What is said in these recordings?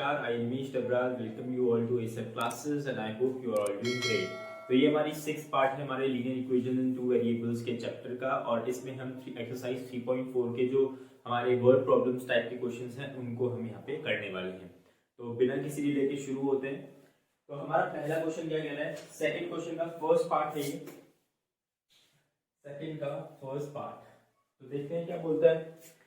Namaskar, I am Amish Dabral. Welcome you all to ASEP classes and I hope you are all doing great. तो ये हमारी 6 part है हमारे linear equation in two variables के chapter का और इसमें हम एक्सरसाइज 3.4 के जो हमारे वर्ड प्रॉब्लम्स टाइप के क्वेश्चंस हैं उनको हम यहाँ पे करने वाले हैं। तो बिना किसी डिले के शुरू होते हैं। तो हमारा पहला क्वेश्चन क्या कहना है, सेकंड क्वेश्चन का फर्स्ट पार्ट है ये, सेकंड का फर्स्ट पार्ट। तो देखते हैं क्या बोलता है।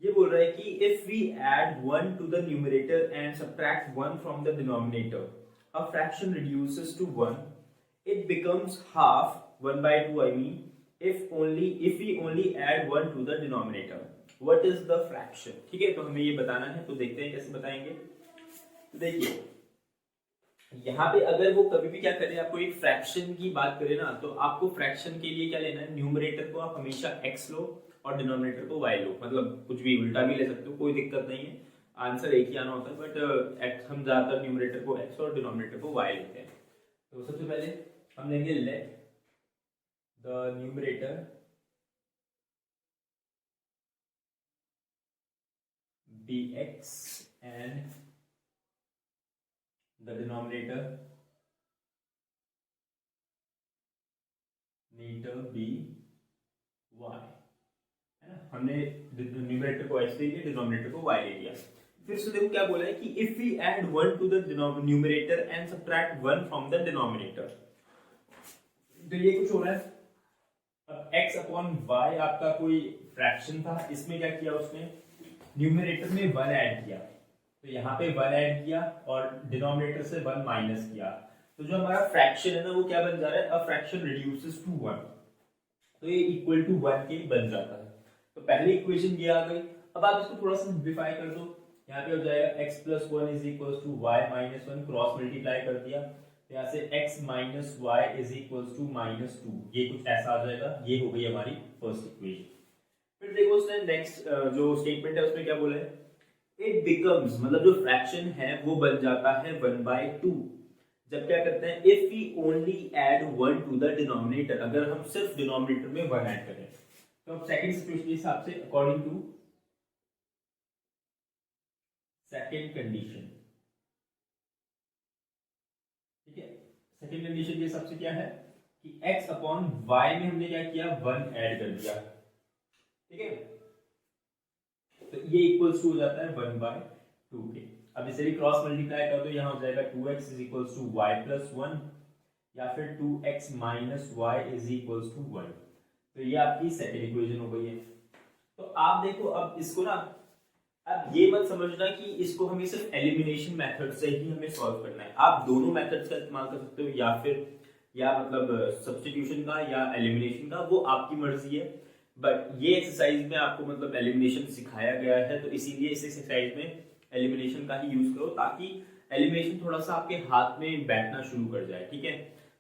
ये बोल रहा है कि if we add 1 to the numerator and subtract 1 from the denominator, a fraction reduces to 1, it becomes half 1/2 I mean if we only add 1 to the denominator, what is the fraction। ठीक है, तो हमें ये बताना है। तो देखते हैं कैसे बताएंगे। तो देखिए यहाँ पे अगर वो कभी भी क्या करे, आपको एक फ्रैक्शन की बात करे ना, तो आपको फ्रैक्शन के लिए क्या लेना है, न्यूमरेटर को आप हमेशा x लो और डिनोमिनेटर को y लो। मतलब कुछ भी उल्टा भी ले सकते हो, कोई दिक्कत नहीं है, आंसर एक ही आना होता है। बट हम ज्यादातर न्यूमरेटर को x और डिनोमिनेटर को y लेते हैं। तो सबसे पहले हम लेंगे let the numerator be x and the denominator need to be y, है ना। हमने न्यूमरेटर को x ले लिया, डिनोमिनेटर को y ले लिया। फिर से देखो क्या बोला है कि if we add 1 to the numerator and subtract 1 from the denominator, तो ये कुछ हो रहा है। अब x अपॉन y आपका कोई फ्रैक्शन था, इसमें क्या किया उसने, न्यूमरेटर में 1 ऐड किया, तो यहाँ पे 1 ऐड किया और डिनोमिनेटर से 1 माइनस किया। तो जो हमारा फ्रैक्शन है ना वो क्या बन जा रहा है, अ फ्रैक्शन रिड्यूसेस टू 1, तो ये इक्वल टू 1 के बन जाता है। तो पहली इक्वेशन ये आ गई। अब आप इसको थोड़ा सा सिंप्लीफाई कर दो, यहाँ पे हो जाएगा x + 1 = y - 1, क्रॉस मल्टीप्लाई कर दिया, तो यहाँ से x - y = -2, ये कुछ ऐसा आ जाएगा। ये हो गई हमारी फर्स्ट इक्वेशन। फिर देखो उसने नेक्स्ट जो स्टेटमेंट है उसमें क्या बोला है, इट बिकम्स, मतलब जो फ्रैक्शन है वो बन जाता है 1/2 जब क्या करते हैं, if we only add 1 to the denominator, अगर हम सिर्फ डिनोमिनेटर में 1 ऐड करें। तो अब सेकंड सिचुएशन के हिसाब से अकॉर्डिंग टू सेकंड कंडीशन, ठीक है, सेकंड कंडीशन के हिसाब से क्या है कि x अपॉन y में हमने क्या किया, 1 ऐड कर दिया, ठीक है। तो ये इक्वल्स टू हो जाता है 1/2 के। अब इसे भी क्रॉस मल्टीप्लाई कर दो, यहाँ हो जाएगा 2x = y + 1 या फिर 2x - y = 1। तो ये आपकी सेकंड इक्वेशन हो गई है। तो आप देखो अब इसको ना, अब ये मत समझना कि इसको हमें सिर्फ एलिमिनेशन मेथड से ही हमें सॉल्व करना है। आप दोनों मेथड्स का इस्तेमाल कर सकते हो, या मतलब सब्स्टिट्यूशन का या एलिमिनेशन का, वो आपकी मर्जी है। बट ये एक्सरसाइज में आपको मतलब एलिमिनेशन सिखाया गया है, तो इसीलिए इस एक्सरसाइज में एलिमिनेशन का ही यूज करो, ताकि एलिमिनेशन थोड़ा सा आपके हाथ में बैठना शुरू कर जाए, ठीक है।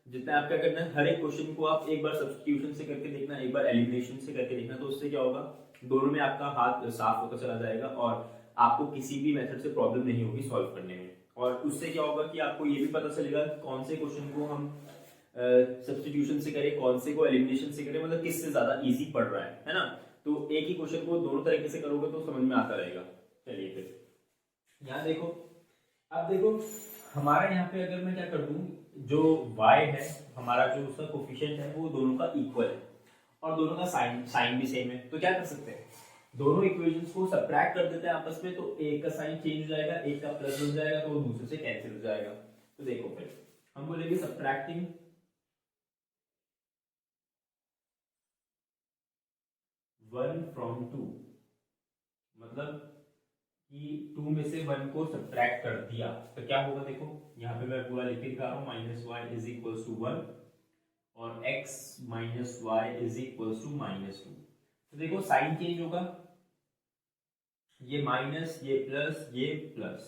जितना आप क्या करना है, हर एक क्वेश्चन को आप एक बार सब्स्टिट्यूशन से करके देखना, एक बार एलिमिनेशन से करके देखना, तो उससे क्या होगा, दोनों में आपका हाथ साफ होता चला जाएगा और आपको किसी भी मेथड से प्रॉब्लम नहीं होगी सॉल्व करने में। और उससे क्या होगा कि आपको ये भी पता चलेगा कौन से क्वेश्चन को हम सब्स्टिट्यूशन से करें, कौन से को एलिमिनेशन से करें, मतलब किससे ज्यादा इजी पड़ रहा है ना। तो एक ही क्वेश्चन को दोनों तरीके से करोगे तो समझ में आता रहेगा। चलिए फिर यहाँ देखो, अब देखो हमारे यहाँ पे अगर मैं क्या कर दूं, जो y है हमारा, जो उसका कोफिशिएंट है वो दोनों का इक्वल है और दोनों का साइन भी सेम है। तो क्या कर सकते हैं, दोनों इक्वेशंस को सबट्रैक्ट कर देते हैं आपस में, तो एक का साइन चेंज हो जाएगा, एक का प्लस हो जाएगा, तो वो दूसरे से कैंसिल हो जाएगा। तो देखो फिर हम बोलेंगे सबट्रैक्टिंग 1 from 2, मतलब कि 2 में से 1 को सबट्रैक्ट कर दिया तो क्या होगा। देखो यहाँ पे मैं पूरा लिख के दिखा रहा हूँ, -y = 1 और x - y = -2। तो देखो साइन चेंज होगा, ये माइनस, ये प्लस, ये प्लस।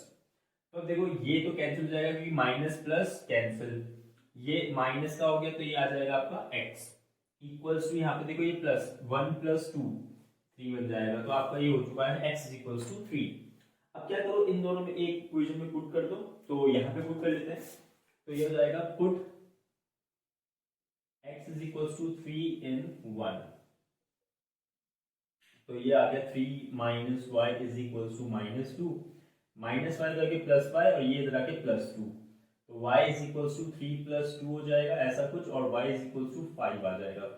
तो देखो ये तो कैंसिल हो जाएगा क्योंकि माइनस प्लस कैंसिल, ये माइनस का हो गया तो ये आ जाएगा आपका x इक्वल्स टू, यहाँ पे देखो ये प्लस 1 + 2 3 बन जाएगा, तो आपका ये हो चुका है x = 3। अब क्या करो, इन दोनों में एक इक्वेशन में पुट कर दो, तो यहाँ पे पुट कर लेते हैं, तो ये हो जाएगा पुट x = 3 in 1, तो ये आ गया 3 - y = -2 माइनस वाई करके प्लस वाई और ये इधर आके प्लस टू, तो y is equals to 3 plus 2 हो जाएगा ऐसा कुछ, और y इज इक्वल्स टू 5 आ जाएगा।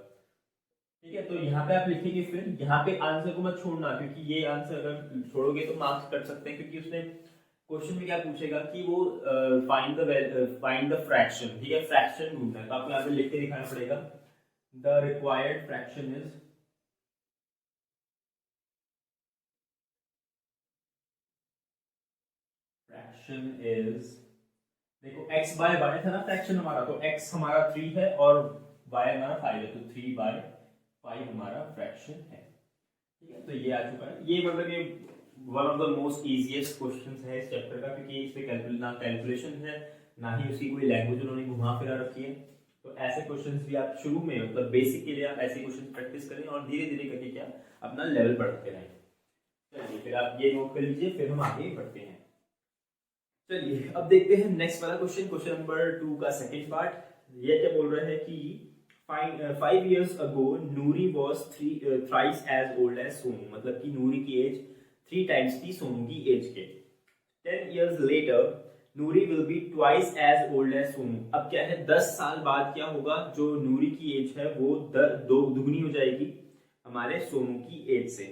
ठीक है, तो यहाँ पे आप लिखेंगे, फिर यहाँ पे आंसर को मत छोड़ना, क्योंकि ये आंसर अगर छोड़ोगे तो मार्क्स कट सकते हैं, क्योंकि उसने क्वेश्चन में क्या पूछेगा कि वो फाइंड द फ्रैक्शन, ठीक है, फ्रैक्शन ढूंढना है, तो आपको यहाँ पे लिख के दिखाना पड़ेगा द रिक्वायर्ड फ्रैक्शन इज देखो x बाय y था ना फ्रैक्शन हमारा, तो x हमारा 3 है और y हमारा 5 है, तो 3/5 हमारा फ्रैक्शन है। ठीक है, तो ये आ चुका है। ये मतलब ये one of the most easiest questions है इस चैप्टर का, क्योंकि इस पे ना कैलकुलेशन है ना ही उसकी कोई लैंग्वेज उन्होंने घुमा फिरा रखी है। तो ऐसे क्वेश्चंस भी आप शुरू में मतलब बेसिक के लिए आप ऐसे क्वेश्चंस प्रैक्टिस करें और धीरे धीरे करके क्या अपना लेवल बढ़ाते रहें। चलिए फिर आप ये नोट कर लीजिए, फिर हम आगे बढ़ते हैं। चलिए अब देखते हैं नेक्स्ट वाला क्वेश्चन, क्वेश्चन नंबर 2 का सेकंड पार्ट। ये क्या बोल रहा है कि 5 years ago Noori was thrice as old as Sonu, मतलब कि नूरी की एज 3 times थी सोनू की एज के। 10 years later Noori will be twice as old as Sonu. अब क्या है, 10 साल बाद क्या होगा, जो नूरी की एज है वो दुगनी हो जाएगी हमारे सोनू की एज से।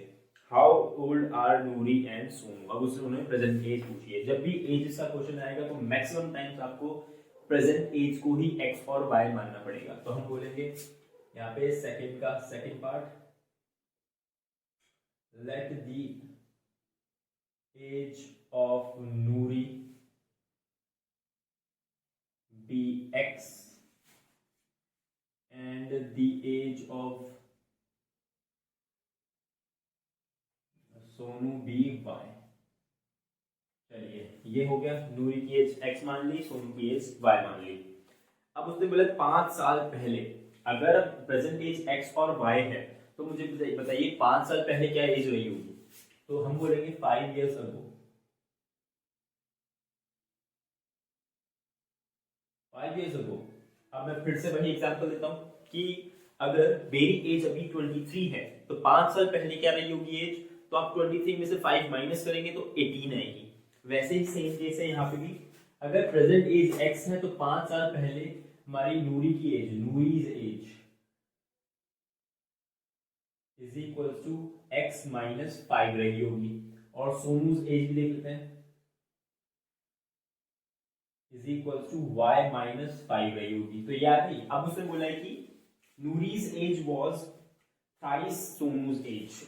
How old are Noori and Sonu, अब उससे उन्होंने प्रेजेंट एज पूछी है। जब भी एज का क्वेश्चन आएगा तो मैक्सिमम टाइम्स आपको प्रेजेंट एज को ही एक्स और वाई मानना पड़ेगा। तो हम बोलेंगे यहाँ पे सेकंड का second part, let the age of Noori be x and the age of Sonu be y. चलिए ये हो गया, नूरी की एज x मान ली, सोनू की एज y मान ली। अब उसने बोला 5 साल पहले, अगर प्रेजेंट एज x और y है तो मुझे बताइए 5 साल पहले क्या एज रही होगी। तो हम बोलेंगे 5 years ago। 5 years ago। अब मैं फिर से वही एग्जांपल देता हूं कि अगर मेरी एज अभी 23 है तो 5 साल पहले क्या रही होगी एज, तो आप 23 में से 5 माइनस करेंगे तो 18 आएगी। वैसे ही सेम केस है यहाँ पे भी, अगर प्रेजेंट एज x है तो 5 साल पहले हमारी नूरी की age, Noori's age is equal to x minus 5 रही होगी, और सोनूज एज भी देख लेते हैं, is equal to y minus 5 रही होगी। तो याद है, अब उसने बोला है कि Noori's age was thrice Sonu's age.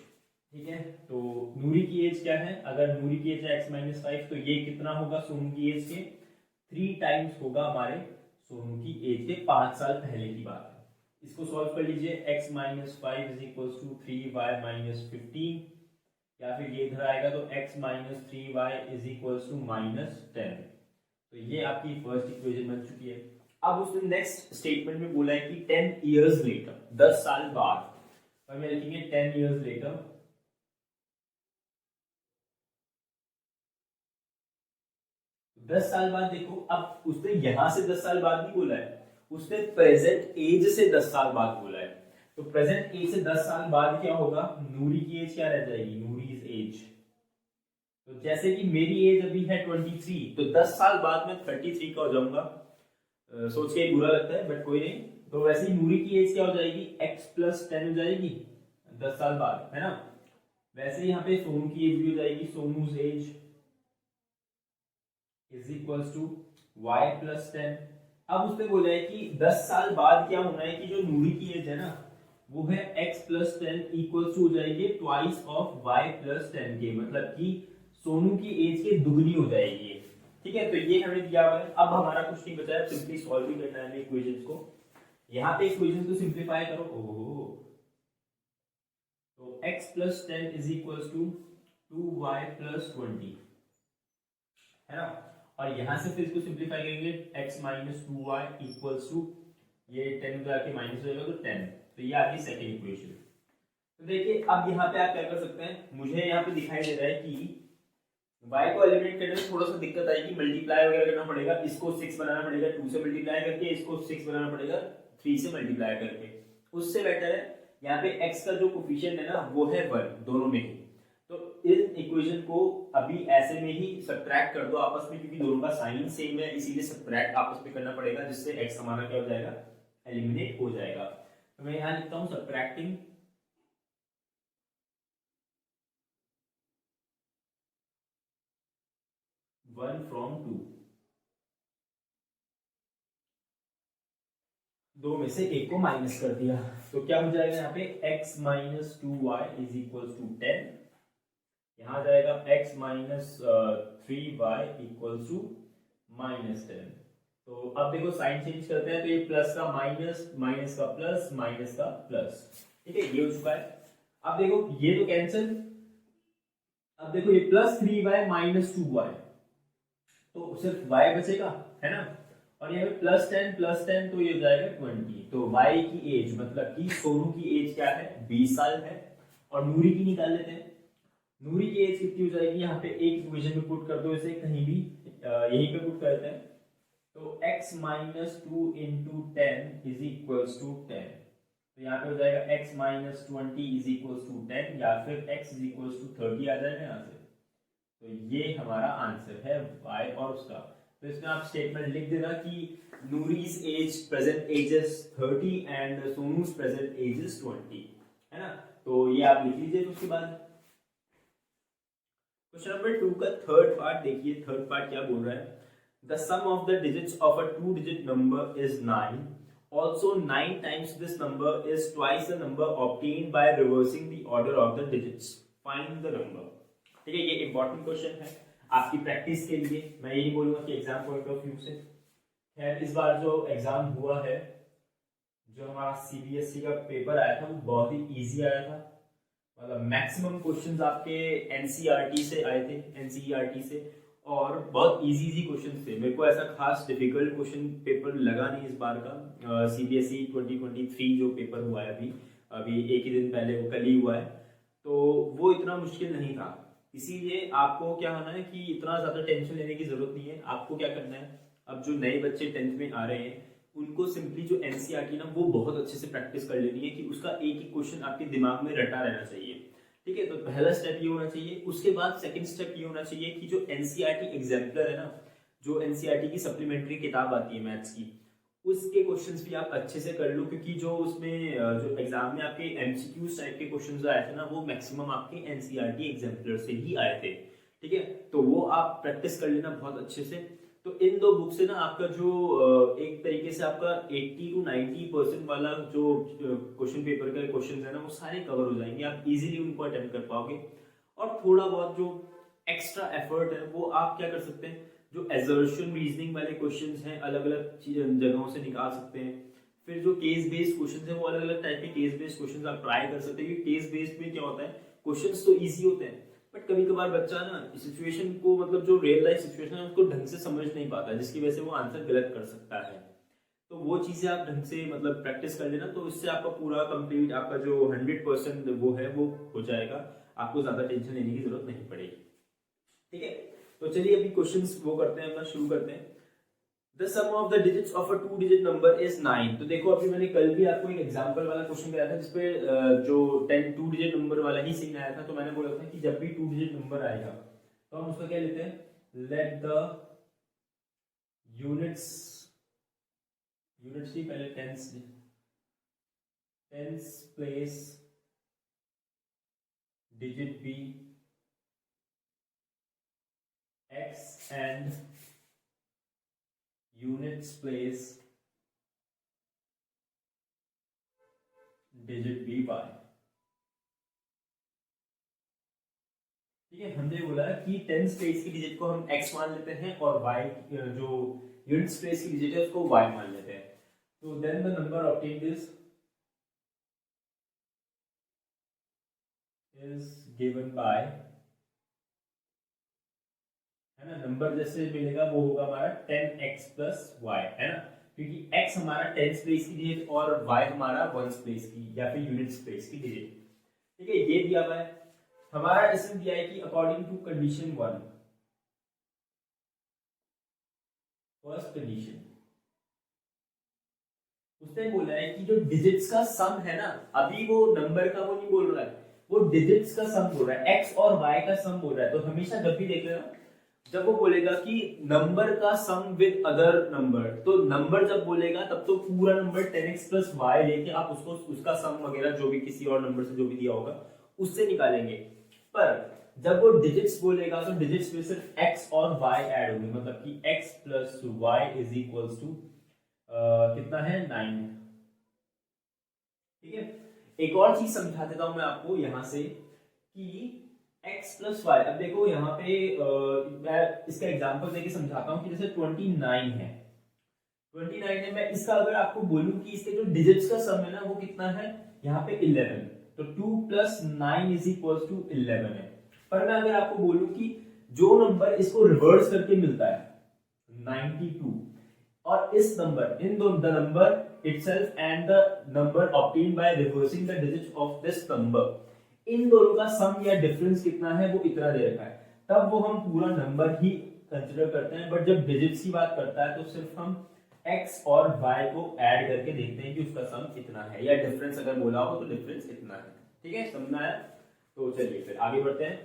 ठीक है, तो नूरी की एज क्या है, अगर नूरी की एज है x माइनस 5 तो ये कितना होगा सोनू की एज के 3 टाइम्स होगा हमारे सोनू की एज के 5 साल पहले की बात है। इसको सॉल्व कर लीजिए, x minus 5 is equal to 3y minus 15, या फिर ये इधर आएगा तो x minus 3y is equal to minus 10। तो ये आपकी फर्स्ट इक्वेशन बन चुकी है। अब उसने नेक्स्ट स्टेटमेंट में बोला है कि 10 years later, 10 साल बाद, और मैं लिखेंगे 10 years later, 10 साल बाद। देखो अब उसने यहां से 10 साल बाद नहीं बोला है, उसने प्रेजेंट एज से 10 साल बाद बोला है। तो प्रेजेंट एज से 10 साल बाद क्या होगा, नूरी की एज क्या रह जाएगी, नूरीज एज। तो जैसे कि मेरी एज अभी है 23, तो 10 साल बाद मैं 33 का हो जाऊंगा। सोच के बुरा लगता है बट कोई नहीं। तो वैसे ही नूरी की एज क्या हो जाएगी, x प्लस 10 हो जाएगी 10 साल बाद, है ना। वैसे यहाँ पे सोनू की एज भी हो जाएगी, Sonu's age is equals to y plus 10। अब उसने बोला है कि 10 साल बाद क्या होना है कि जो नूरी की एज है ना वो है x प्लस 10 इक्वल्स टू हो जाएगी ट्वाइस ऑफ y प्लस 10 के, मतलब कि सोनू की एज के दुगनी हो जाएगी। ठीक है, तो ये हमें दिया हुआ है। अब हमारा कुछ नहीं बचा है, सिंपली सॉल्व ही करना है इक्वेशंस को। यहाँ पे इक्वेशंस को सिंप्लीफाई करो। ओहो, तो x plus 10 is equals to 2y plus 20, है ना। और यहां से फिर इसको सिंप्लीफाई करेंगे, x minus 2y equals to ये 10 जाके माइनस हो जाएगा तो 10। तो ये आपकी सेकंड इक्वेशन। तो देखिए अब यहाँ पे आप क्या कर सकते हैं, मुझे यहाँ पे दिखाई दे रहा है कि y को एलिमिनेट करने में थोड़ा सा दिक्कत आएगी, मल्टीप्लाई वगैरह करना पड़ेगा, इसको 6 बनाना पड़ेगा 2 से मल्टीप्लाई करके, इसको 6 बनाना पड़ेगा 3 से मल्टीप्लाई करके। उससे बेटर है यहाँ पे x का जो कोफिशिएंट है ना वो है 1 दोनों में ही। तो इस इक्वेशन को अभी ऐसे में ही सब्ट्रैक्ट कर दो आपस में, क्योंकि दोनों का साइन सेम है, इसीलिए सब्ट्रैक्ट आपस में करना पड़ेगा, जिससे x हमारा क्या हो जाएगा, एलिमिनेट हो जाएगा। तो मैं यहाँ लिखता हूँ सब्ट्रैक्टिंग 1 from 2, दो में से एक को माइनस कर दिया, तो क्या हो जाएगा यहाँ पे x minus 2y is equal to 10, यहाँ आ जाएगा x minus 3y equal to minus 10। तो अब देखो साइन चेंज करते हैं, तो ये प्लस का माइनस, माइनस का प्लस, माइनस का प्लस, ठीक है, ये हो चुका है। अब देखो ये तो कैंसिल, अब देखो ये प्लस 3y माइनस 2y, तो सिर्फ y बचेगा, है ना, और यहाँ पे प्लस 10 तो ये हो जाएगा 20। तो y की एज मतलब कि सोनू की एज क्या है, 20 साल है, और नूरी की निकाल लेते हैं। नूरी की एज कितनी हो जाएगी, यहाँ पे एक इक्वेशन में पुट कर दो इसे, कहीं भी यहीं पे पुट करते हैं, तो x minus 2 into 10 is equals to 10, तो यहाँ पे हो जाएगा x minus 20 is equals to 10, या फिर x इज इक्वल्स टू 30 आ जाएगा यहाँ से। तो ये हमारा आंसर है y और उसका। तो इसमें आप स्टेटमेंट लिख देना कि Noori's age present age is 30 and Sonu's present age is 20, है ना, तो ये आप लिख लीजिए। उसके बाद क्वेश्चन नंबर 2 का थर्ड पार्ट देखिए, थर्ड पार्ट क्या बोल रहा है, the sum of the digits of a 2 digit number is 9, also 9 times this number is twice the number obtained by reversing the order of the digits, find the number। ठीक है, ये important question है आपकी practice के लिए, मैं यही बोलूंगा कि एग्जाम पॉइंट ऑफ व्यू से। खैर इस बार जो एग्जाम हुआ है, जो हमारा सीबीएसई का पेपर आया था वो बहुत ही इजी आया था, मतलब मैक्सिमम क्वेश्चंस आपके एनसीईआरटी से आए थे, एनसीईआरटी से, और बहुत इजी क्वेश्चंस थे। मेरे को ऐसा खास डिफिकल्ट क्वेश्चन पेपर लगा नहीं इस बार का। सीबीएसई 2023 जो पेपर हुआ है अभी अभी एक ही दिन पहले, वो कल ही हुआ है, तो वो इतना मुश्किल नहीं था। इसीलिए आपको क्या होना है कि इतना ज़्यादा टेंशन लेने की ज़रूरत नहीं है। आपको क्या करना है, अब जो नए बच्चे 10th में आ रहे हैं उनको सिंपली जो एनसीईआरटी ना वो बहुत अच्छे से प्रैक्टिस कर लेनी है कि उसका एक ही क्वेश्चन आपके दिमाग में रटा रहना चाहिए। ठीक है, तो पहला स्टेप ये होना चाहिए। उसके बाद सेकंड स्टेप ये होना चाहिए कि जो एनसीईआरटी एग्जाम्पलर है ना, जो एनसीईआरटी की सप्लीमेंट्री किताब आती है मैथ्स की, उसके क्वेश्चंस भी आप अच्छे से कर लो, क्योंकि जो उसमें जो एग्जाम में आपके एमसीक्यूज टाइप के क्वेश्चंस आए थे ना, वो मैक्सिमम आपके एनसीईआरटी एग्जाम्पलर से ही आए थे। ठीक है, तो वो आप प्रैक्टिस कर लेना बहुत अच्छे से। तो इन दो बुक से ना आपका जो एक तरीके से आपका 80 to 90% वाला जो क्वेश्चन पेपर का क्वेश्चन है ना, वो सारे कवर हो जाएंगे, आप इजीली उनको अटेम्प्ट कर पाओगे। और थोड़ा बहुत जो एक्स्ट्रा एफर्ट है वो आप क्या कर सकते हैं, जो एजर्शन रीजनिंग वाले क्वेश्चंस हैं अलग अलग जगहों से निकाल सकते हैं। फिर जो केस बेस्ड क्वेश्चंस हैं वो अलग अलग टाइप के केस बेस्ड क्वेश्चंस आप ट्राई कर सकते हैं। केस बेस्ड में क्या होता है, क्वेश्चंस तो इजी होते हैं, बट कभी कभार बच्चा ना सिचुएशन को, मतलब जो रियल लाइफ सिचुएशन है उसको ढंग से समझ नहीं पाता, जिसकी वजह से वो आंसर गलत कर सकता है। तो वो चीजें आप ढंग से मतलब प्रैक्टिस कर लेना, तो इससे आपका पूरा कंप्लीट आपका जो 100% वो है वो हो जाएगा, आपको ज्यादा टेंशन लेने की जरूरत नहीं पड़ेगी। ठीक है, तो चलिए अभी क्वेश्चंस वो करते हैं, अपना शुरू करते हैं। The sum of the digits of a 2-digit number is 9। तो देखो अभी मैंने कल भी आपको एक एग्जांपल वाला क्वेश्चन कराया था जिसपे जो 2 डिजिट नंबर वाला ही सीन आया था। तो मैंने बोला था कि जब भी 2 डिजिट नंबर आएगा तो हम उसका क्या लेते हैं, लेट द यूनिट्स की पहले tens place digit be x and units place digit b y। ठीक है, हमने बोला कि टेंस प्लेस की डिजिट को हम x मान लेते हैं और y जो यूनिट्स प्लेस की डिजिट है उसको y मान लेते हैं। तो then the number obtained is given by, है ना, नंबर जैसे मिलेगा वो होगा हमारा 10x plus y, है ना, क्योंकि x हमारा टेंस प्लेस की डिजिट और y हमारा वंस प्लेस की या फिर यूनिट्स प्लेस की डिजिट। ठीक है, ये दिया हुआ है हमारा। इसमें दिया है कि according to condition 1, first condition, उसने बोला है कि जो डिजिट्स का सम है ना, अभी वो नंबर का वो नहीं बोल रहा है, वो डिजिट्स का सम बोल रहा है, एक्स और वाई का सम बोल रहा है। तो हमेशा जब भी देख लेना, जब वो बोलेगा कि नंबर का सम विद अदर नंबर, तो नंबर जब बोलेगा तब तो पूरा नंबर 10x प्लस वाई लेके आप उसको उसका सम वगैरह जो भी किसी और नंबर से जो भी दिया होगा उससे निकालेंगे। पर जब वो डिजिट्स बोलेगा तो डिजिट्स में सिर्फ x और y ऐड होंगे, मतलब कि x plus y is equals to कितना है 9। ठीक है, एक और चीज समझा देता हूं मैं आपको यहां से कि x प्लस वाई, अब देखो यहाँ पे मैं इसका एग्जांपल देके समझाता हूँ कि जैसे 29 है, 29 है, मैं इसका अगर आपको बोलूं कि इसके जो डिजिट्स का सम है ना वो कितना है, यहाँ पे 11, तो 2 प्लस 9 इज इक्वल्स टू 11 है। पर मैं अगर आपको बोलूं कि जो नंबर इसको रिवर्स करके मिलता है 92, और इस नंबर, इन दोनों, the number itself and the number obtained by reversing the digits of this number, इन दोनों का सम या डिफरेंस कितना है वो इतना दे रखा है, तब वो हम पूरा नंबर ही कंसिडर करते हैं। बट जब डिजिट्स की बात करता है तो सिर्फ हम x और y को ऐड करके देखते हैं कि उसका सम कितना है, या डिफरेंस अगर बोला हो तो डिफरेंस इतना है। ठीक है, समझना है? तो चलिए फिर आगे बढ़ते हैं।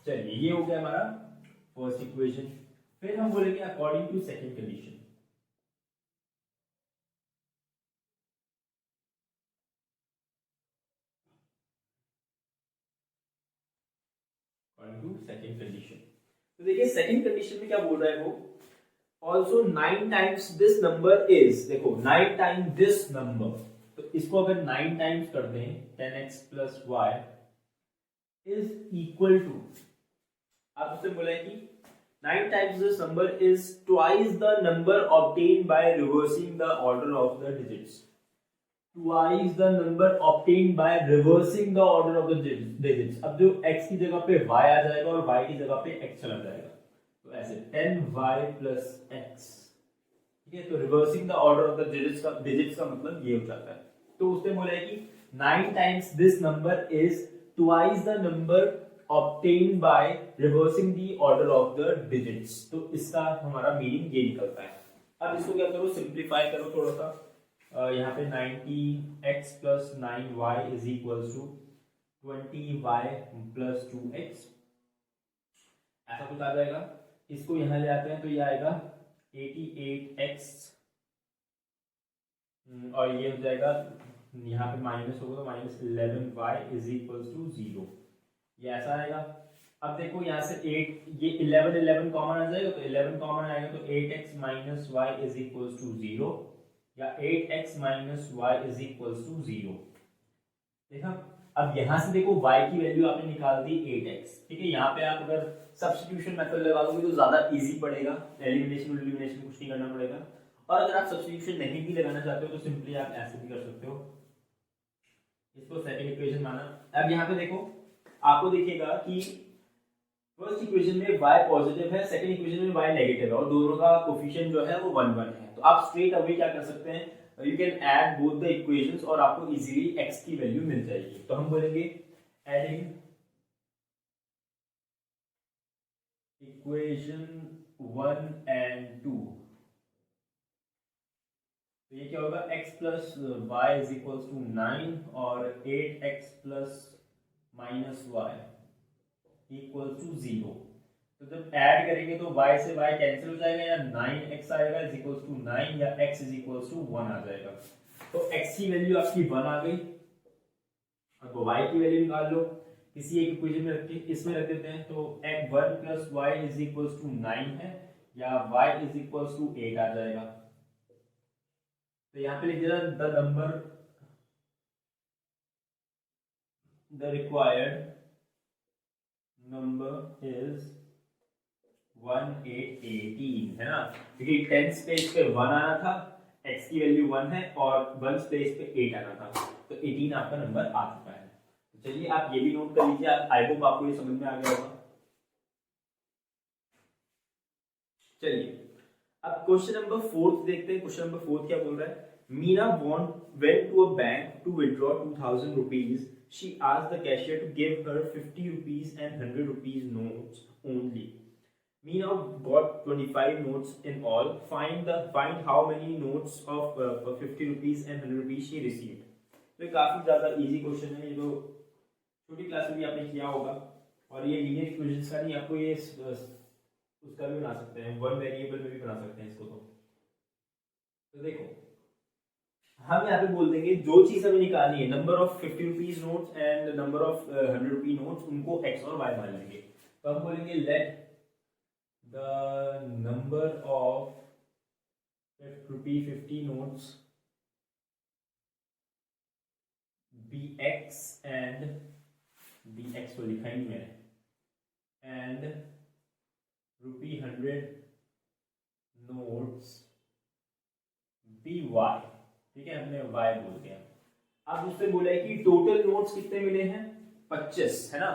चलिए, ये हो गया हमारा फर्स्ट इक्वेशन। फिर हम बोलेंगे according to second condition. According to second condition, तो देखिए सेकंड कंडीशन में क्या बोल रहा है वो, also 9 times this number is, देखो 9 टाइम्स दिस नंबर, तो इसको अगर 9 टाइम्स कर दें 10x plus y is equal to, आप उससे बोला है कि 9 times this number is twice the number obtained by reversing the order of the digits. Twice the number obtained by reversing the order of the digits. अब जो x की जगह पे y आ जाएगा और y की जगह पे x चला जाएगा, तो ऐसे 10y plus x। ठीक है, तो reversing the order of the digits का मतलब ये हो जाता है। तो उसने बोला है कि 9 times this number is twice the number obtained by reversing the order of the digits। तो इसका हमारा मीनिंग ये निकलता है। अब इसको क्या करो, सिंप्लीफाई करो थोड़ा सा। यहाँ पे 90x plus 9y is equal to 20y plus 2x, ऐसा कुछ आ जाएगा। इसको यहाँ ले आते हैं तो ये आएगा 88x, और ये हो जाएगा, यहाँ पे माइनस होगा तो minus 11y is equal to 0, ये ऐसा आएगा। अब देखो यहाँ से 8, ये 11 कॉमन आ जाएगा, तो 11 कॉमन आएगा तो 8x minus y is equal to 0, या 8x minus y is equal to 0। देखा, अब यहाँ से देखो y की वैल्यू आपने निकाल दी 8x। ठीक है, यहाँ पे आप अगर सब्स्टिट्यूशन मेथड लगा दोगे तो ज्यादा इजी पड़ेगा, एलिमिनेशन कुछ नहीं करना पड़ेगा। और अगर आप सब्स्टिट्यूशन नहीं भी लगाना चाहते हो तो सिंपली आप ऐसे भी कर सकते हो, इसको सेकंड इक्वेशन माना। अब यहाँ पे देखो, आपको दिखेगा कि फर्स्ट इक्वेशन में y पॉजिटिव है, सेकंड इक्वेशन में y नेगेटिव है, और दोनों का कोफिशिएंट जो है वो 1 1 है। तो आप स्ट्रेट अवे क्या कर सकते हैं, you can add both the equations और आपको इजीली x की वैल्यू मिल जाएगी। तो हम बोलेंगे एडिंग इक्वेशन 1 एंड 2, तो ये क्या होगा, x plus y is equal to 9 और 8x plus minus y equal to 0। तो जब ऐड करेंगे तो y से y कैंसिल हो जाएगा, या 9x आएगा इज इक्वल टू 9, या x इज इक्वल टू 1 आ जाएगा। तो x की वैल्यू आपकी 1 आ गई। अब y की वैल्यू निकाल लो, किसी एक इक्वेशन में रख के इसमें रख देते हैं, तो 1 plus y is equal to 9 है, या y इज इक्वल टू 8 आ जाएगा। तो यहाँ पे लिख दिया the number, the required number is 1818, है ना, क्योंकि 10 स्पेस पे 1 आना था, x की वैल्यू 1 है, और 1 स्पेस पे 8 आना था, तो 18 आपका नंबर आ चुका है। तो चलिए आप ये भी नोट कर लीजिए, आई होप आपको ये समझ में आ गया होगा। चलिए अब क्वेश्चन नंबर 4 देखते हैं। क्वेश्चन नंबर 4 क्या बोल रहा है, Meena went to a bank to withdraw 2000 rupees. She asked the cashier to give her 50 rupees and 100 rupees notes only. Me now got 25 notes in all. Find how many notes of 50 rupees and 100 rupees she received. तो काफी ज्यादा easy question है, ये तो छोटी class में भी आपने किया होगा, और ये लीनियर इक्वेशंस का नहीं, आपको ये उसका भी बना सकते हैं, वन वेरिएबल में भी बना सकते हैं इसको। तो देखो हम यहाँ पे बोल देंगे जो चीज हमें निकालनी है, number of 50 rupees notes and number of 100 rupee notes, उनको x और y मान लेंगे। तो हम बोलेंगे let the number of 50 notes be x and dx को लिखा ही मैंने, एंड ₹100 notes be y। ठीक है, हमने y बोल दिया। अब उससे बोला है कि टोटल नोट्स कितने मिले हैं, 25 है ना।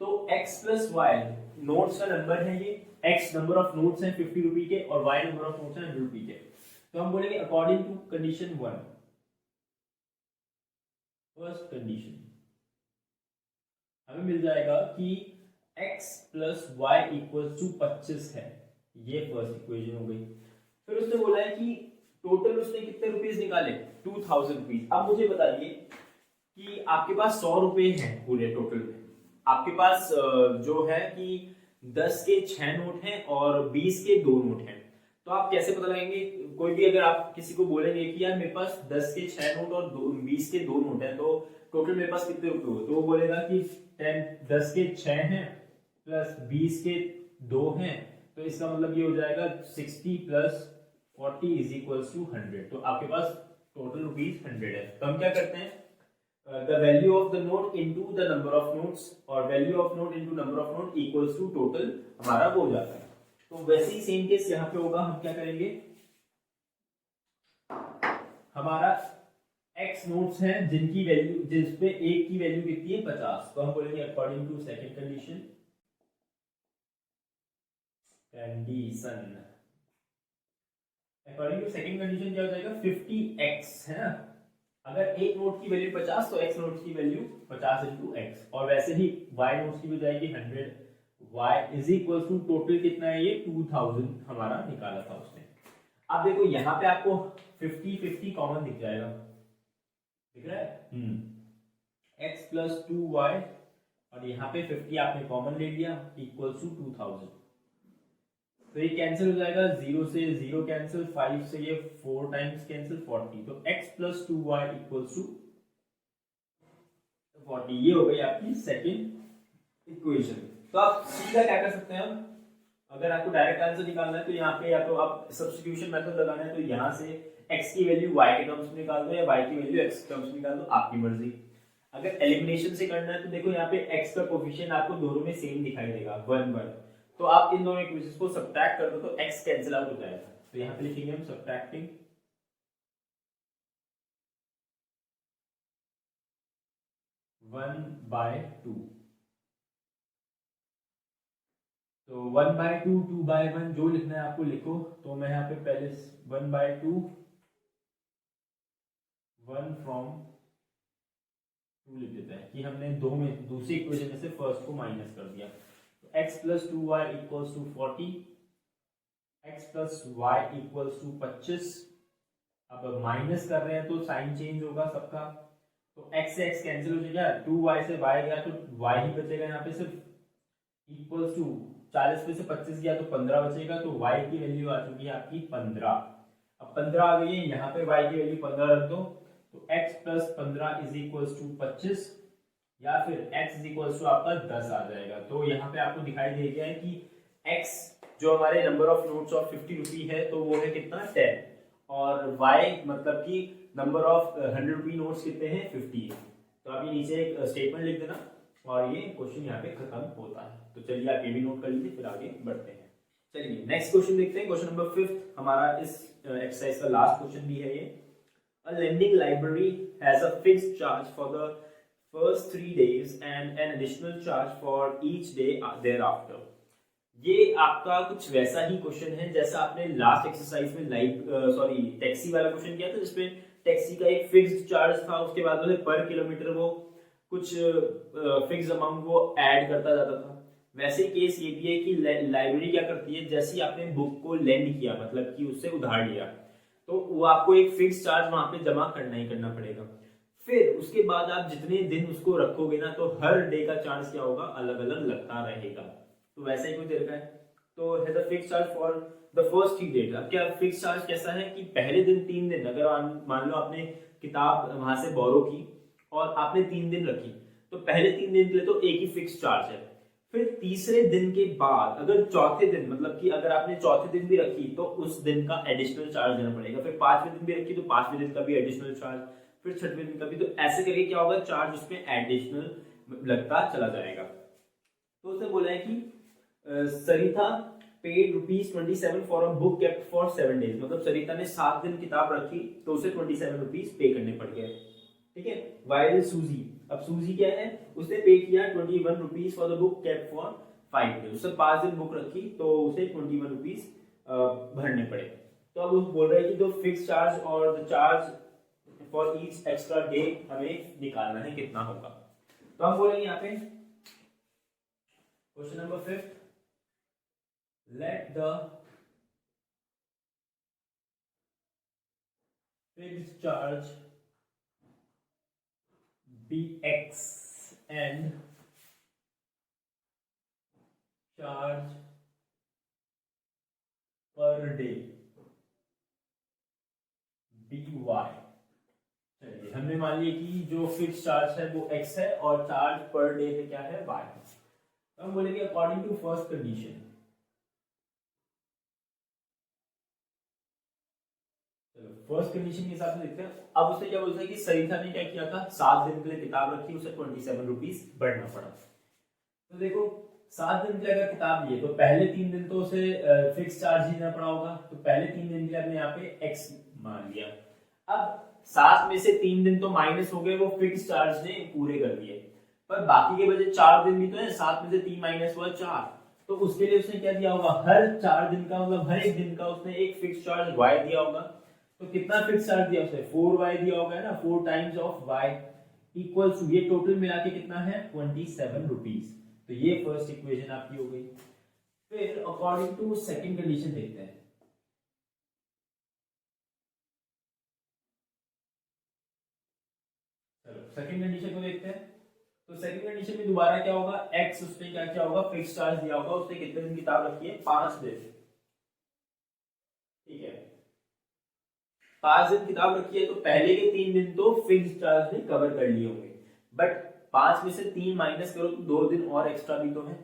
तो x प्लस वाई नोट्स का नंबर है, ये x नंबर ऑफ नोट्स हैं 50 रुपी के और y नंबर ऑफ नोट्स हैं 100 रुपी के। तो हम बोलेंगे according to condition 1, first condition हमें मिल जाएगा कि x plus y equal to 25 है, ये फर्स्ट इक्वेशन हो गई। फिर उसने बोला है कि टोटल उसने कितने रुपीस निकाले, 2000 रुपीज। अब मुझे बताइए कि आपके पास 100 रुपए हैं पूरे टोटल में, आपके पास जो है कि 10 के 6 नोट हैं और 20 के 2 नोट हैं। तो आप कैसे पता लगाएंगे, कोई भी अगर आप किसी को बोलेंगे कि यार मेरे पास 10 के 6 नोट और 20 के 2 नोट हैं, तो टोटल मेरे पास कितने रुपए हुए, तो वो बोलेगा कि 10 के 6 हैं प्लस 20 के 2 हैं, तो इसका मतलब ये हो जाएगा 60 प्लस 40 इज इक्वल टू 100। तो आपके पास टोटल रुपीज 100 है। तो हम क्या करते हैं, the value of the note into the number of notes, और value of note into number of note equals to total हमारा वो हो जाता है। तो वैसे ही सेम केस यहाँ पे होगा, हम क्या करेंगे, हमारा x नोट्स हैं जिनकी वैल्यू, जिसपे एक की वैल्यू कितनी है 50, तो हम बोलेंगे according to second condition according to second condition क्या हो जाएगा, 50x है ना। अगर एक नोट की वैल्यू 50 तो x नोट की वैल्यू 50 इंटू एक्स, और वैसे ही y नोट्स की भी जाएगी 100, y is equal to total कितना है, ये 2000 हमारा निकाला था उसने। अब देखो यहाँ पे आपको 50 कॉमन दिख जाएगा, दिख रहा है, x प्लस 2y, और यहाँ पे 50 आपने कॉमन ले लिया इक्वल टू 2000। तो ये कैंसिल हो जाएगा, 0 से 0 कैंसिल, 5 से ये 4 टाइम्स कैंसिल, 40। तो x plus 2y equals to 40, ये हो गई आपकी सेकंड इक्वेशन। तो आप सीधा क्या कर सकते हैं, अगर आपको डायरेक्ट आंसर निकालना है तो यहाँ पे या तो आप सब्स्टिट्यूशन मेथड लगाना है, तो यहाँ से x की वैल्यू y के टर्म्स में निकाल दो या y की वैल्यू x के टर्म्स में निकाल दो, आपकी मर्जी। अगर एलिमिनेशन से करना है तो देखो यहाँ पे x का कोफिशिएंट आपको दोनों में सेम दिखाई देगा 1 1, तो आप इन दोनों इक्वेशंस को सब्ट्रैक्ट कर दो तो x कैंसिल आउट हो जाएगा। तो यहाँ पे लिखेंगे हम सब्ट्रैक्टिंग 1/2। तो 1/2 2/1 जो लिखना है आपको लिखो। तो मैं यहाँ पे पहले 1/2 1 फ्रॉम 2 लिख देते हैं कि हमने दो में दूसरी इक्वेशन में से फर्स्ट को माइनस कर दिया। तो x plus 2y equals to 40, x plus y equals to 25। अब माइनस कर रहे हैं तो साइन चेंज होगा सबका, तो x से x कैंसिल हो जाएगा, 2y से y गया तो y ही बचेगा यहाँ पे सिर्फ, इक्वल्स टू 40 में से 25 गया तो 15 बचेगा, तो y की वैल्यू आ चुकी है आपकी 15। अब 15 आ गई है, यहाँ पे y की वैल्यू 15 रख दो, तो x plus 15 is equals to 25, या फिर x इज इक्वल्स टू आपका 10 आ जाएगा। तो यहाँ पे आपको दिखाई दे गया है कि x जो हमारे नंबर ऑफ नोट्स ऑफ 50 रुपी है तो वो है कितना 10, और y मतलब कि नंबर ऑफ 100 रुपी नोट्स कितने हैं 50। तो आप ये नीचे एक स्टेटमेंट लिख देना और ये क्वेश्चन यहाँ पे खत्म होता है। तो चलिए आप ये भी नोट कर लीजिए, फिर आगे बढ़ते हैं। चलिए नेक्स्ट क्वेश्चन देखते हैं, क्वेश्चन नंबर 5 हमारा इस एक्सरसाइज का लास्ट क्वेश्चन भी है ये। A lending library has a fixed charge for the first 3 days and an additional charge for each day thereafter। ये आपका कुछ वैसा ही क्वेश्चन है जैसा आपने लास्ट एक्सरसाइज में टैक्सी वाला क्वेश्चन किया था, जिसमें टैक्सी का एक फिक्स्ड चार्ज था, उसके बाद में पर किलोमीटर वो कुछ फिक्स अमाउंट वो ऐड करता जाता था। वैसे केस ये भी है कि लाइब्रेरी क्या करती है, जैसे ही आपने बुक को लेंड किया मतलब कि उससे उधार लिया, तो वो आपको एक फिक्स चार्ज वहां पे जमा करना ही करना पड़ेगा। फिर उसके बाद आप जितने दिन उसको रखोगे ना, तो हर डे का चार्ज क्या होगा, अलग अलग लगता रहेगा। तो वैसा ही कुछ दे रखा है। तो है the fix charge for the first 3 days. अब क्या फिक्स चार्ज कैसा है कि पहले दिन 3 दिन, अगर मान लो आपने किताब वहां से बोरो की और आपने 3 दिन रखी, तो पहले 3 दिन के लिए तो एक ही फिक्स चार्ज है। फिर तीसरे दिन के बाद अगर चौथे दिन, मतलब कि अगर आपने चौथे दिन भी रखी तो उस दिन का एडिशनल चार्ज देना पड़ेगा। फिर 5वें दिन भी रखी तो 5वें दिन का भी एडिशनल चार्ज, फिर 6वें दिन का भी। तो ऐसे करके क्या होगा, चार्ज उसमें एडिशनल लगता चला जाएगा। तो उसने बोला है कि Sarita paid ₹27 for a book kept for 7 days. मतलब सरिता ने 7 दिन किताब रखी तो उसे ₹27 पे करने पड़ गए। ठीक है। वाइल सूजी, अब सूजी क्या है, उसने पे किया ₹21 for the book kept for 5 days. उसने 5 दिन बुक रखी तो उसे ₹21 भरने पड़े। तो अब वो बोल रहे हैं कि जो फिक्स चार्ज और the charge for each extra day हमें निकालना है, कितना होगा। तो हम बोलेंगे यहाँ पे question number 5, let the fixed charge be x and charge per day be y। चलिए हमने मान लिया कि जो फिक्स चार्ज है वो x है और चार्ज पर डे पे क्या है, y। तो हम बोलेंगे according to first condition. First condition के हिसाब से देखते हैं। अब उसने क्या बोलता है कि सरिता ने क्या किया था, 7 दिन के लिए किताब रखी, उसे ₹27 भरना पड़ा। तो देखो 7 दिन के लिए अगर किताब लिए तो पहले 3 दिन तो उसे फिक्स चार्ज ही देना पड़ा होगा। तो पहले 3 दिन के लिए हमने यहाँ पे x मान लिया। अब 7 में से 3 दिन तो माइनस हो गए, वो फिक्स चार्ज ने पूरे कर दिए, पर बाकी के बचे 4 दिन भी तो है। 7 में से 3 माइनस हुआ 4, तो उसके लिए उसने क्या दिया होगा, हर 4 दिन का मतलब हर एक दिन का उसने एक फिक्स चार्ज y दिया होगा। तो कितना फिक्स चार्ज दिया उसने, 4y दिया होगा है ना, 4 times of y equals to, ये टोटल मिला के कितना है, ₹27। तो ये फर्स्ट इक्वेशन आपकी हो गई। फिर अकॉर्डिंग टू सेकंड कंडीशन देखते हैं। चलो सेकंड कंडीशन को देखते हैं। तो सेकंड कंडीशन में दोबारा क्या होगा, x उसने क्या किया होगा, फिक्स चार्ज दिया होगा। उसने कितने दिन किताब रखी है, 5 दिन। ठीक है, 5 दिन किताब रखी है तो पहले के 3 दिन तो फिक्स चार्ज ने कवर कर लिए होंगे, बट 5 में से 3 माइनस करो तो 2 दिन और एक्स्ट्रा भी तो है।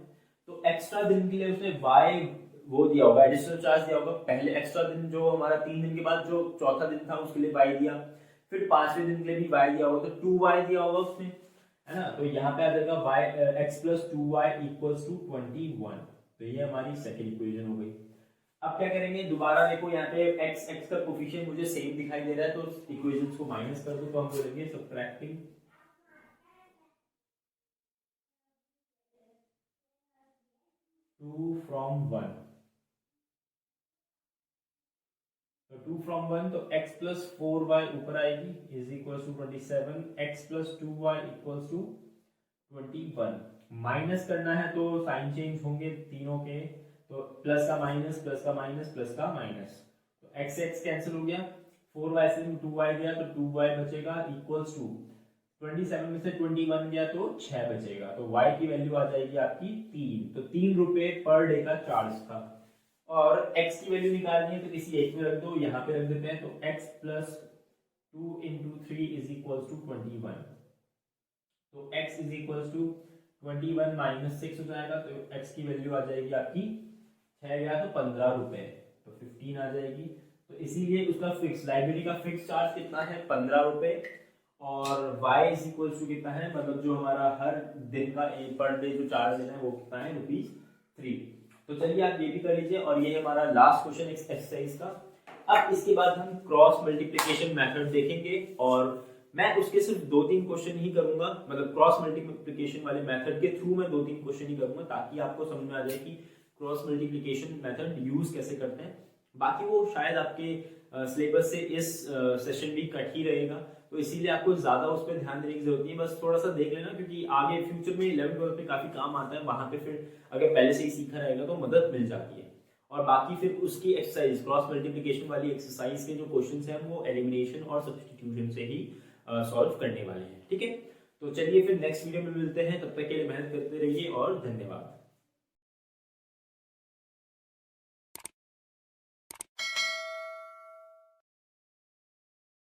तो एक्स्ट्रा दिन के लिए उसने y वो दिया होगा, एडिशनल चार्ज दिया होगा। पहले एक्स्ट्रा दिन जो हमारा 3 दिन के बाद जो चौथा दिन था उसके लिए y दिया, फिर 5वें दिन के लिए भी y दिया होगा, तो 2y दिया होगा उसने, है ना। तो यहाँ पे आ जाएगा y x + 2y = 21। तो ये हमारी सेकंड इक्वेशन हो गई। अब क्या करेंगे, दोबारा देखो यहाँ पे x का कोफिशिएंट मुझे सेम दिखाई दे रहा है, तो इक्वेशंस को माइनस कर दो। तो हम बोलेंगे सब्ट्रैक्टिंग 2 from 1। तो 2 from 1 तो x + 4y ऊपर आएगी = 27, x + 2y = 21। माइनस करना है तो साइन चेंज होंगे तीनों के, तो प्लस का माइनस, प्लस का माइनस, प्लस का माइनस। तो x x कैंसिल हो गया, 4y से 2y गया तो 2y बचेगा = 27 में से 21 गया तो 6 बचेगा। तो y की वैल्यू आ जाएगी आपकी 3। तो ₹3 पर डे का चार्ज था। और x की वैल्यू निकालनी है तो किसी एक में रख दो, यहाँ पे रख देते हैं। तो x + 2 × 3 = 21। तो x = 21 - 6 हो जाएगा। तो x की वैल्यू आ जाएगी आपकी 6 गया तो ₹15, तो 15 आ जाएगी। तो इसीलिए उसका फिक्स, लाइब्रेरी का फिक्स चार्ज कितना है, ₹15। और y = कितना है, मतलब जो हमारा हर दिन का पर डे जो चार्ज है वो कितना है, ₹3। तो चलिए आप ये भी कर लीजिए। और ये हमारा लास्ट क्वेश्चन एक्सरसाइज का। अब इसके बाद हम क्रॉस मल्टीप्लिकेशन मेथड देखेंगे, और मैं उसके सिर्फ 2-3 क्वेश्चन ही करूंगा, मतलब क्रॉस मल्टीप्लिकेशन वाले मेथड के थ्रू मैं 2-3 क्वेश्चन ही करूंगा, ताकि आपको समझ में आ जाए कि क्रॉस मल्टीप्लिकेशन मेथड यूज कैसे करते हैं। बाकी वो शायद आपके सिलेबस से इस सेशन भी कट ही रहेगा, तो इसीलिए आपको ज्यादा उस पर ध्यान देने की जरूरत नहीं है, बस थोड़ा सा देख लेना, क्योंकि आगे फ्यूचर में 11th-12th में काफी काम आता है, वहां पे फिर अगर पहले से ही सीखा रहेगा तो मदद मिल जाती है। और बाकी फिर उसकी एक्सरसाइज, क्रॉस मल्टीप्लिकेशन वाली एक्सरसाइज के जो क्वेश्चंस हैं वो एलिमिनेशन और सब्स्टिट्यूशन से ही सॉल्व करने वाले हैं। ठीक है, तो चलिए फिर नेक्स्ट वीडियो में मिलते हैं, तब तक के लिए मेहनत करते रहिए और धन्यवाद।